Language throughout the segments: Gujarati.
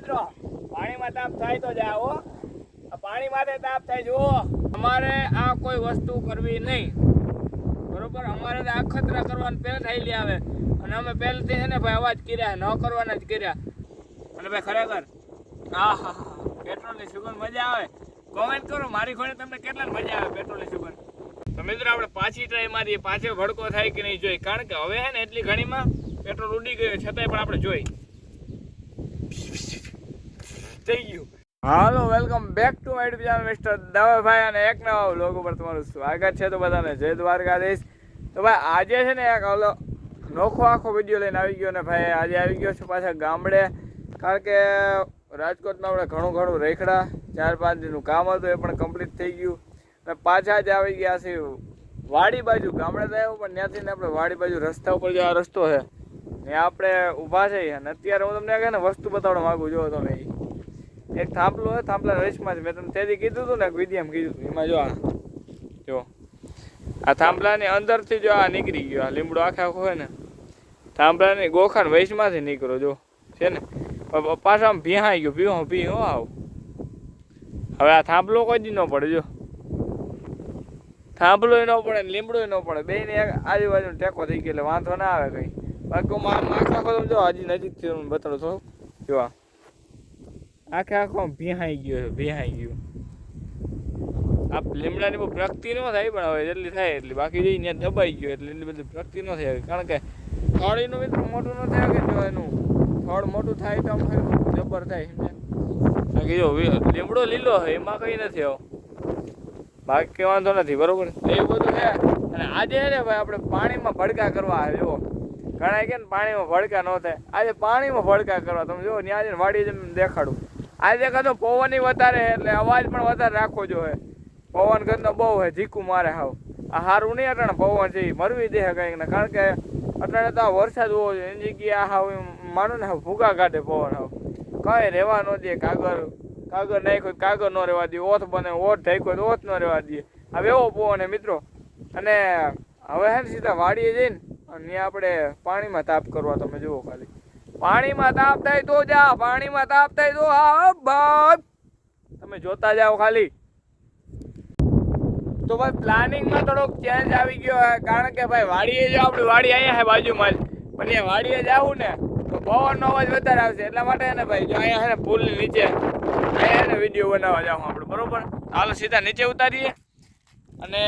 મિત્રો પાણીમાં તાપ થાય તો જાઓ. આ પાણી માટે તાપ થાય. જુઓ, અમારે આ કોઈ વસ્તુ કરવી નહીં, બરોબર. અમારે આ અખતરા કરવાનું પહેલા થયેલી આવે અને અમે પહેલેથી છે ને ભાઈ અવાજ કર્યા, ન કરવાના જ કર્યા. અને ભાઈ ખરેખર હા પેટ્રોલની સુગંધ મજા આવે. કોમેન્ટ કરો મારી ખોડે તમને કેટલા મજા આવે પેટ્રોલની સુગંધ. તો મિત્રો આપણે પાછી ટ્રાય મારીએ, પાછો ભડકો થાય કે નહીં જોઈ. કારણ કે હવે છે ને એટલી ઘણીમાં પેટ્રોલ ઉડી ગયું છતાંય પણ આપણે જોઈ થઈ ગયું. Hello, welcome back to my YouTube channel mister Davabhai અને એક નવા વ્લોગ ઉપર તમારું સ્વાગત છે. તો બધાને જય દ્વારકાધીશ. તો ભાઈ આજે છે ને એક નોખો આખો વિડીયો લઈને આવી ગયો ને ભાઈ આજે આવી ગયો છું પાછા ગામડે. કારણ કે રાજકોટમાં આપણે ઘણું રેખડા 4-5 દિનનું કામ હતું, એ પણ કમ્પ્લીટ થઈ ગયું અને પાછા જ આવી ગયા છે વાડી બાજુ. ગામડે તો આવ્યો પણ ત્યાંથી ને આપણે વાડી બાજુ રસ્તા ઉપર જો આ રસ્તો છે ત્યાં આપણે ઊભા છીએ. અને અત્યારે હું તમને કહે ને વસ્તુ બતાવવા માગું. જો તમે એક થાંભલો છે, થાંભલા રેસમાં જ મેં તમને તેથી કીધું હતું ને વિડીયામાં કીધું હતું એમાં જો આ થાંભલાની અંદરથી જો આ નીકળી ગયો. આ લીમડો આખો હોય ને થાંભલાની ગોખાણ વૈશમાંથી નીકળો જો છે ને પાછા આમ ભીહાઈ ગયો. ભી આવ હવે આ થાંભલો કોઈ દી ન પડે. જો થાંભલો ન પડે ને લીમડો ન પડે, બે ને આજુબાજુ ટેકો થઈ ગયો એટલે વાંધો ના આવે કઈ. બાકી આખો જો હજી નજીકથી બતાડો તો જો આખો ભીહાઈ ગયો. આ લીમડાની બહુ પ્રગતિ ન થાય પણ હવે જેટલી થાય એટલી, બાકી જઈ ત્યાં દબાઈ ગયો એટલે એટલી બધી પ્રગતિ ન થાય. કારણ કે થોડીનું મિત્રો મોટું ન થાય કે જો એનું થોડું મોટું થાય તો આમ જબર થાય. બાકી જો લીમડો લીલો હોય એમાં કંઈ નથી આવો, બાકી વાંધો નથી, બરોબર. એ બધું છે. અને આજે ને ભાઈ આપણે પાણીમાં ભડકા કરવા આવે. જો ઘણા કે ને પાણીમાં ભડકા ન થાય, આજે પાણીમાં ભડકા કરવા. તમે જો ત્યાં જઈને વાડી દેખાડું. આજે દેખાતો પવન વધારે એટલે અવાજ પણ વધારે રાખવો જોઈએ. પવન ગંદો બહુ હોય, ઝીકું મારે હાવ. આ સારું નહીં અટાણે પવન છે એ મરવી દે કંઈક ને. કારણ કે અટાણે તો આ વરસાદ હોવો જોઈએ એની જગ્યાએ હાવ માનો ને હાવ ભૂકા કાઢે પવન. હાવ કઈ રહેવા ન દે. કાગળ નાખ્યો કાગળ ન રહેવા દે, ઓથ બને ઓથ ઢાંક્યો તો ઓથ ન રહેવા દે. હવે એવો પવન હે મિત્રો. અને હવે હે ને સીધા વાડીએ જઈને અને ત્યાં આપણે પાણીમાં તાપ કરવા. તમે જુઓ ખાલી પાણીમાં તાપ થાય તો જા, પાણીમાં તાપ થાય તો હા બસ તમે જોતા જાઓ ખાલી. તો ભાઈ પ્લાનિંગમાં થોડોક ચેન્જ આવી ગયો હે. કારણ કે ભાઈ વાડીએ જો આપણી વાડી અહીંયા હે બાજુમાં જ, પણ ત્યાં વાડીએ જાવું ને તો પવનનો અવાજ વધારે આવશે. એટલા માટે ને ભાઈ જો અહીંયા હે ને પુલની નીચે અહીંયા ને વિડીયો બનાવવા જાઉં આપણે, બરોબર. હાલો સીધા નીચે ઉતારીએ અને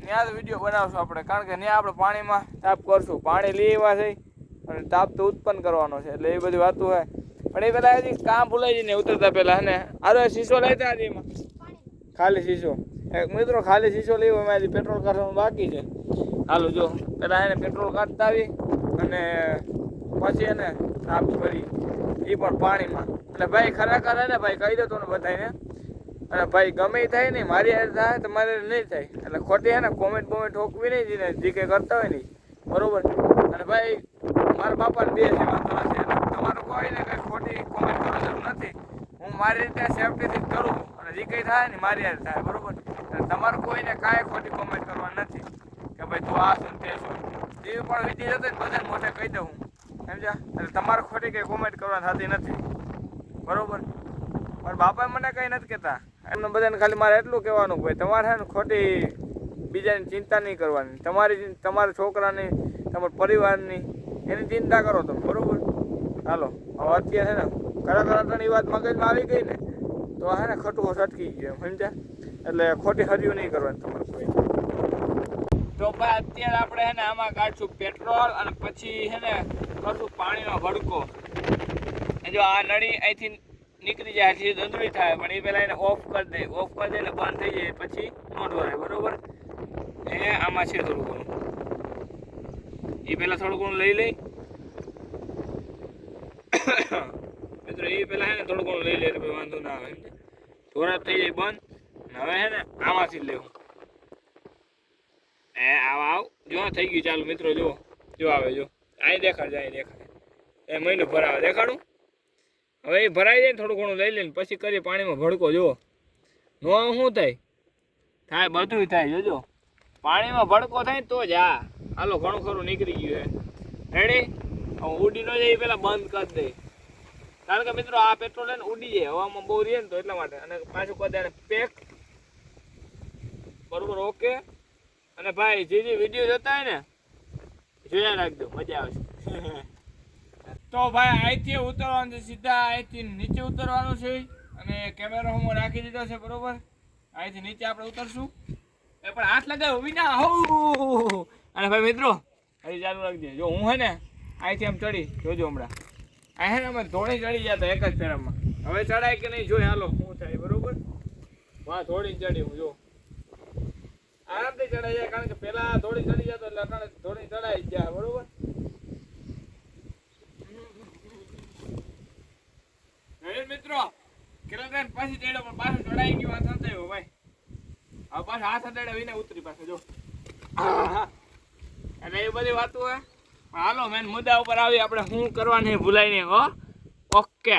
ત્યાં વિડીયો બનાવશું આપણે. કારણ કે ત્યાં આપણે પાણીમાં તાપ કરશું. પાણી લેવા છે અને તાપ તો ઉત્પન્ન કરવાનો છે એટલે એ બધી વાતું હોય. પણ એ પહેલાં હજી કામ ભૂલાઈ જઈને ઉતરતા પહેલાં ને આરો શીશો લેતા હજી એમાં ખાલી શીશો મિત્રો ખાલી શીશો લેવો એમાં હજી પેટ્રોલ કાઢવાનું બાકી છે. હાલો જો પહેલાં એને પેટ્રોલ કાઢતા આવી અને પછી એને સાફ કરી એ પણ પાણીમાં. એટલે ભાઈ ખરેખર હે ને ભાઈ કહી દો તો ને બધાને. અને ભાઈ ગમે એ થાય નહીં, મારી હારે થાય તમારે નહીં થાય. એટલે ખોટી હે ને કોમેન્ટ ઠોકવી નહીં જીને જે કંઈ કરતા હોય નહીં, બરોબર. અને ભાઈ મારા બાપાને બે છે વાંધો નથી. તમારું કોઈને કંઈ ખોટી કોમેન્ટ કરવાની જરૂર નથી. હું મારી રીતે સેફટીથી જ કરું અને જે કંઈ થાય ને મારી હારે થાય, બરોબર. અને તમારું કોઈને કાંઈ ખોટી કોમેન્ટ કરવાની નથી કે ભાઈ તું આ શું તે શું. જે પણ વિધિ જતો બધાને મોઢે કહી દઉં હું, સમજ્યા. એટલે તમારે ખોટી કંઈ કોમેન્ટ કરવાની થતી નથી, બરોબર. પણ બાપા મને કંઈ નથી કહેતા. એમને બધાને ખાલી મારે એટલું કહેવાનું ભાઈ તમારે છે ને ખોટી બીજાની ચિંતા નહીં કરવાની. તમારા છોકરાની, તમારા પરિવારની એની ચિંતા કરો તમે, બરોબર. હાલો હવે અત્યારે છે ને ખરેખર એ વાત મગજમાં આવી ગઈ ને તો હે ને ખટવો સટકી ગયો, સમજ્યા. એટલે ખોટી હરિયું નહીં કરવાની તમારે કોઈ. તો ભાઈ અત્યારે આપણે હે ને આમાં કાઢશું પેટ્રોલ અને પછી હે ને કરશું પાણીનો ભડકો. જો આ નળી અહીંથી નીકળી જાય છે દંદડી થાય પણ એ પહેલાં એને ઓફ કરી દે. ઓફ કરી દે એટલે બંધ થઈ જાય પછી ન ઢોરાય, બરોબર. એ આમાં છે થોડું ઘણું એ પહેલાં થોડું ઘણું લઈ લઈ મિત્રો. એ પહેલાં હે ને થોડું ઘણું લઈ લે એટલે વાંધો ના આવે. ઢોરા થઈ જાય બંધ. હવે હે ને આમાંથી જ લેવું. આવ જો થઈ ગયું. ચાલો મિત્રો જો આવે જો અહીં દેખાડ એ મહિનો ભરાવે દેખાડું. હવે એ ભરાઈ જાય ને થોડું ઘણું લઈ લઈને પછી કરીએ પાણીમાં ભડકો. જુઓ નો શું થાય બધું થાય. જોજો પાણીમાં ભડકો થાય તો જ હા. હાલો ઘણું ખરું નીકળી ગયું હે. રેડી. ઉડી ન જાય એ પેલા બંધ કરી દે. કારણ કે મિત્રો આ પેટ્રોલ એને ઉડી જાય હવામાં બહુ રહે ને તો એટલા માટે. અને પાછું કોઈ એને પેક બરોબર ઓકે. અને ભાઈ જે વિડીયો જોતા હોય ને જોયા રાખજો, મજા આવશે. તો ભાઈ અહીંથી ઉતરવાનું છે, સીધા અહીંથી નીચે ઉતરવાનું છે. અને કેમેરો હું રાખી દીધો છે બરોબર. અહીંથી નીચે આપણે ઉતરશું એ પણ હાથ લગાવ્યો વિના હો. અને ભાઈ મિત્રો હજી ચાલુ રાખજે. જો હું હે ને અહીંથી આમ ચડી જોજો હમણાં આ હે ને અમે થોડી ચડી જતા એક જ ફેરામાં. હવે ચડાય કે નહીં જોઈ હાલો શું થાય બરોબર. વાહ થોડી ચડી હું જો આરામથી ચડાઈ જાય કારણ કે પેલા થોડી ચડી જતો એટલે અટાણે થોડી ચડાઈ જ જાય બરોબર. મિત્રો કેટલા પાછી ચડ્યો પણ પાછું ચડાઈ ગયું હાથ હંતાયો ભાઈ. હવે પાછા હાથ હંતાડ્યા વિના ઉતરી પાછો જો. અને એ બધી વાતો હે. હાલો મેન મુદ્દા ઉપર આવી આપણે શું કરવાની ભૂલાય નહીં હો. ઓકે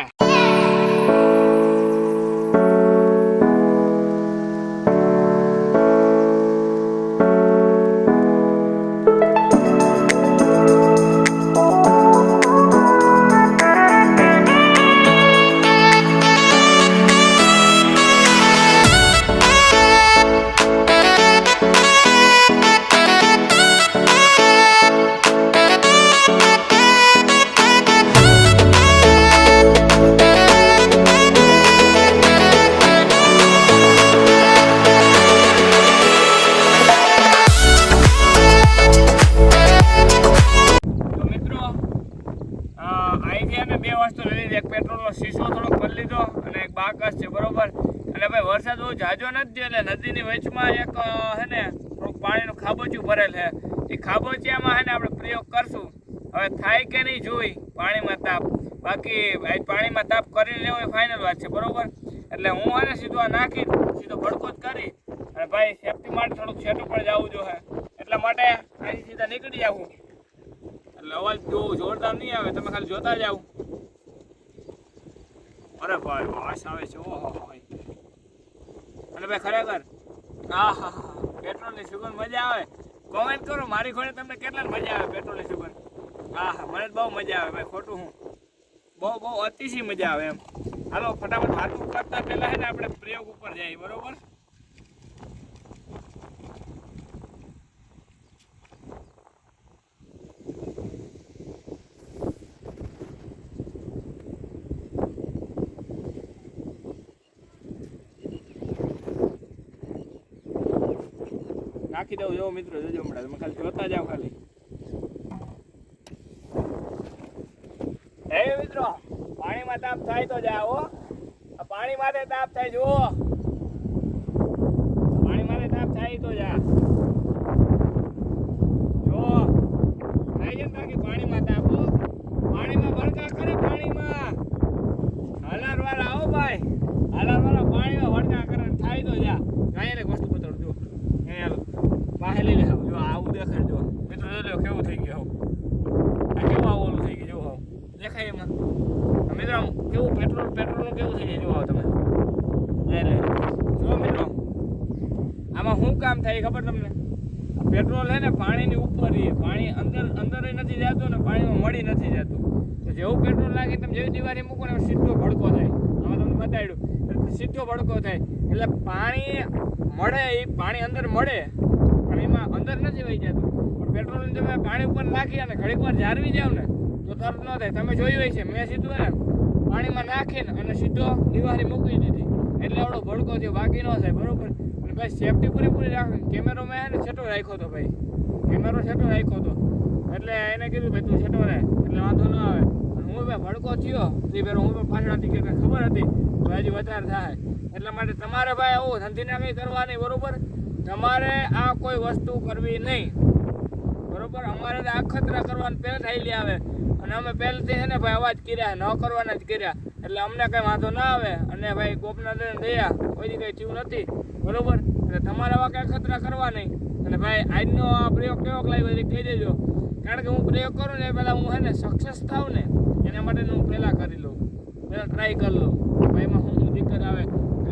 પેટ્રોલનો શીશો થોડોક ભરી લીધો અને એક બાકસ છે બરોબર. અને ભાઈ વરસાદ બહુ ઝાઝો નથી એટલે નદીની વચમાં એક હે ને થોડુંક પાણીનું ખાબોચિયું ભરેલ છે. એ ખાબોચિયામાં હે ને આપણે પ્રયોગ કરશું. હવે થાય કે નહીં જોઈ પાણીમાં તાપ. બાકી પાણીમાં તાપ કરી લેવો એ ફાઇનલ વાત છે બરોબર. એટલે હું હે ને સીધો આ નાખી સીધો ભડકો જ કરી અને ભાઈ સેફટી માટે થોડુંક સેટું પણ જવું જોઈએ. એટલા માટે અહીંથી સીધા નીકળી જાવું એટલે અવાજ જો જોરદાર નહીં આવે, તમે ખાલી જોતા જાવ. અરે ભાઈ વાસ આવે છે ઓહો ભાઈ. અને ભાઈ ખરેખર હા હા હા પેટ્રોલની સુગંધ મજા આવે. કોમેન્ટ કરો મારી ઘોડે તમને કેટલા મજા આવે પેટ્રોલની સુગંધ. હા હા મને બહુ મજા આવે ભાઈ, ખોટું હું બહુ અતિશય મજા આવે એમ. હાલો ફટાફટ હાથ કરતા પહેલા છે ને આપણે પ્રયોગ ઉપર જઈએ બરોબર. નાખી દઉં જો મિત્રો જોજો હમણાં તમે ખાલી જોતા જાઓ ખાલી. હે મિત્રો પાણીમાં તાપ થાય તો જાઓ. પાણી માટે તાપ થાય જુઓ. પાણી માટે તાપ થાય તો જા જો થાય છે બાકી પાણીમાં તાપ પાણીમાં વળકા કરે પાણીમાં હાલાર વાળા આવો ભાઈ. હાલાર વાળા પાણીમાં વળકા કરે થાય તો જા. કાંઈ એક વસ્તુ બતાડું જો પાસે લઈ લે જો આવું દેખાય જો મિત્રો જો કેવું થઈ ગયું આ કેવું આવું ઓલું થઈ ગયું જો હાવ દેખાય એમાં મિત્રો આમ કેવું પેટ્રોલનું કેવું થઈ જાય જો આવો તમે એટલે જો મિત્રો આમાં શું કામ થાય ખબર તમને. પેટ્રોલ છે ને પાણીની ઉપર રહે, પાણી અંદર નથી જતું ને પાણીમાં મળી નથી જતું. તો જેવું પેટ્રોલ લાગે તમે જેવી દિવાળી મૂકો ને સીધો ભડકો થાય. આમાં તમને બતાવ્યું સીધો ભડકો થાય એટલે પાણી મળે એ પાણી અંદર મળે પણ એમાં અંદર નથી વહી જતું. પણ પેટ્રોલ તમે પાણી ઉપર નાખી અને ઘડીક વાર જાળવી જાવ ને તો તરત ન થાય. તમે જોયું હોય છે મેં સીધું ને પાણીમાં નાખીને અને સીધો દિવાળી મૂકી દીધી એટલે આવડો ભડકો થયો, બાકી ન થાય બરોબર. અને ભાઈ સેફટી પૂરી રાખવી. કેમેરો મેં એને છેટો રાખ્યો હતો ભાઈ, કેમેરો છેટો રાખ્યો હતો એટલે એને કીધું ભાઈ તું છેટો રહે એટલે વાંધો ન આવે. હું ભાઈ ભડકો થયો તે પેલો હું પણ પાછળ હતી કે ખબર હતી તો હજી વધારે થાય. એટલા માટે તમારે ભાઈ આવું ધંધીના કંઈ કરવા નહીં બરોબર. તમારે આ કોઈ વસ્તુ કરવી નહીં બરોબર. અમારે તો અખતરા કરવાનું પહેલાં થયેલી આવે અને અમે પહેલેથી છે ને ભાઈ અવાજ કર્યા ન કરવાના જ કર્યા એટલે અમને કંઈ વાંધો ના આવે. અને ભાઈ ગોપના દયા કોઈ કંઈ થયું નથી બરોબર. એટલે તમારે આવા કંઈ અખતરા કરવા નહીં. અને ભાઈ આજનો આ પ્રયોગ કેવો લાગ્યો એ કહી દેજો. કારણ કે હું પ્રયોગ કરું ને એ પહેલાં હું છે ને સક્સેસ થાઉં ને એના માટે હું પહેલાં કરી લઉં, પહેલાં ટ્રાય કરી લઉં ભાઈ એમાં શું દિક્કત આવે.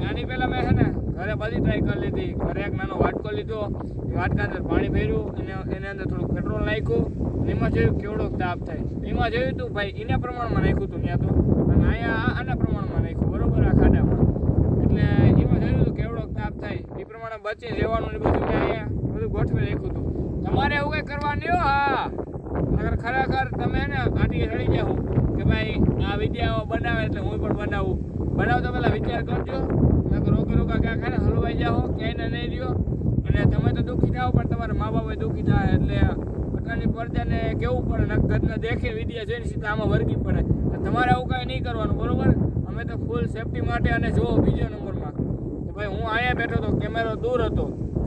આની પહેલાં મેં છે ને ઘરે બધી ટ્રાય કરી લીધી. ઘરે એક નાનો વાટકો લીધો, એ વાટકા અંદર પાણી ભર્યું અને એની અંદર થોડુંક પેટ્રોલ નાખ્યું અને એમાં જોયું કેવડો તાપ થાય. એમાં જોયું હતું ભાઈ એના પ્રમાણમાં નાખ્યું હતું ત્યાં તો. અને અહીંયા વચ્ચે રહેવાનું ને બધું મેં અહીંયા બધું ગોઠવી રાખ્યું હતું. તમારે એવું કંઈ કરવાનું નહીં હો. હા, અગર ખરેખર તમે ને આટી ચડી જાઓ કે ભાઈ આ વિડીયો બનાવે એટલે હું પણ બનાવું, બનાવતો પહેલાં વિચાર કરજો. નકર રોકા ક્યાં ખાને હલવાઈ જાઓ, ક્યાંય નહીં રહ્યો અને તમે તો દુઃખી થાઓ પણ તમારા મા બાપ દુઃખી થાય. એટલે પોતાની પ્રજાને કેવું પડે, નગદને દેખી વિડીયો જોઈને સીધા આમાં વર્ગી પડે. તમારે આવું કાંઈ નહીં કરવાનું, બરોબર? અમે તો ફૂલ સેફટી માટે. અને જુઓ બીજો નંબરમાં તો ભાઈ હું અહીંયા બેઠો હતો, કેમેરો દૂર હતો,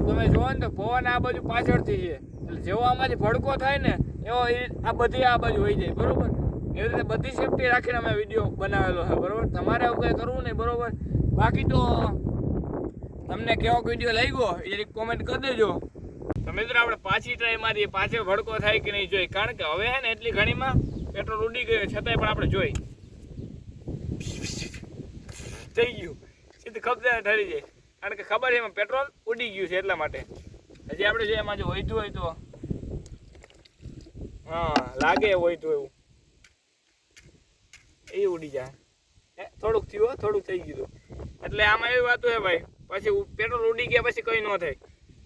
તમે જુઓ ને તો પવન આ બાજુ પાછળથી છે. એટલે જેવો આમાંથી ભડકો થાય ને એવો આ બધી આ બાજુ વહી જાય, બરોબર? એવી રીતે બધી સેફટી રાખીને અમે વિડીયો બનાવેલો છે, બરોબર? તમારે આવું કંઈ કરવું નહીં, બરોબર? બાકી તો તમને કેવો વિડીયો લાગ્યો એ જરીક કોમેન્ટ કરી દેજો. તો મિત્રો આપણે પાછી ટ્રાય મારીએ, પાછો ભડકો થાય કે નહીં જોઈ. કારણ કે હવે હે ને એટલી ઘણીમાં પેટ્રોલ ઉડી ગયું છતાંય પણ આપણે જોઈ થઈ ગયું સીધું ખબર ઠરી જાય. કારણ કે ખબર છે એમાં પેટ્રોલ ઉડી ગયું છે એટલા માટે. હજી આપણે જો એમાં જો વધ્યું હોય તો હા લાગે વધ્યું એવું એ ઉડી જાય. થોડુંક થયું, થોડુંક થઈ ગયું. એટલે આમાં એવી વાતો છે ભાઈ, પછી પેટ્રોલ ઉડી ગયા પછી કંઈ ન થાય.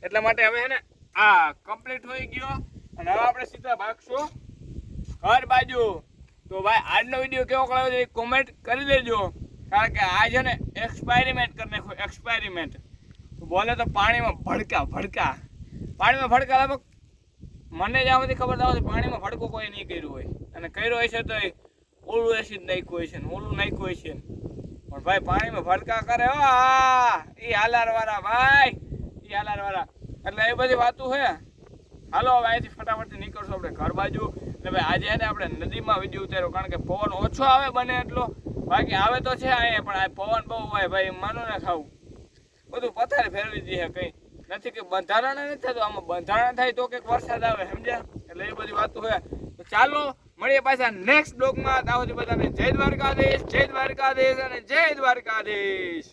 એટલા માટે હવે છે ને આ કમ્પ્લીટ થઈ ગયો અને હવે આપણે સીધા ભાગશું ઘર બાજુ. તો ભાઈ આજનો વિડીયો કેવો લાગ્યો છે કોમેન્ટ કરી દેજો. કારણ કે આ છે ને એક્સપેરિમેન્ટ કરી નાખો, એક્સપેરિમેન્ટ. બોલે તો પાણીમાં ભડકા પાણીમાં ભડકા લગભગ મને જ્યાં સુધી ખબર થાય પાણીમાં ભડકો કોઈ નહીં કર્યું હોય, અને કર્યો હશે તો ઓલું એસિડ નાખ્યું હોય છે ને ઓલું નાખ્યું હોય છે પણ ભાઈ પાણીમાં ભડકા કરે હો એ હાલાર વાળા ભાઈ, એ હાલાર વાળા. એટલે એ બધી વાતું છે. હાલો હવે અહીંથી ફટાફટથી નીકળશું આપણે ઘર બાજુ. એટલે ભાઈ આજે એને આપણે નદીમાં વિડીયો ઉતાર્યો કારણ કે પવન ઓછો આવે બને એટલો. બાકી આવે તો છે અહીંયા પણ આ પવન બહુ હોય ભાઈ, માનું ને ખાવું બધું પથારે ફેરવી દે. કંઈ નથી કે બંધારણ નથી થતું, આમાં બંધારણ થાય તો કંઈક વરસાદ આવે, સમજ્યા? એટલે એ બધી વાતો હોય. તો ચાલો મળીએ પાછા નેક્સ્ટ બ્લોગમાં. ત્યાં સુધી બધાને જય દ્વારકાધીશ, જય દ્વારકાધીશ અને જય દ્વારકાધીશ.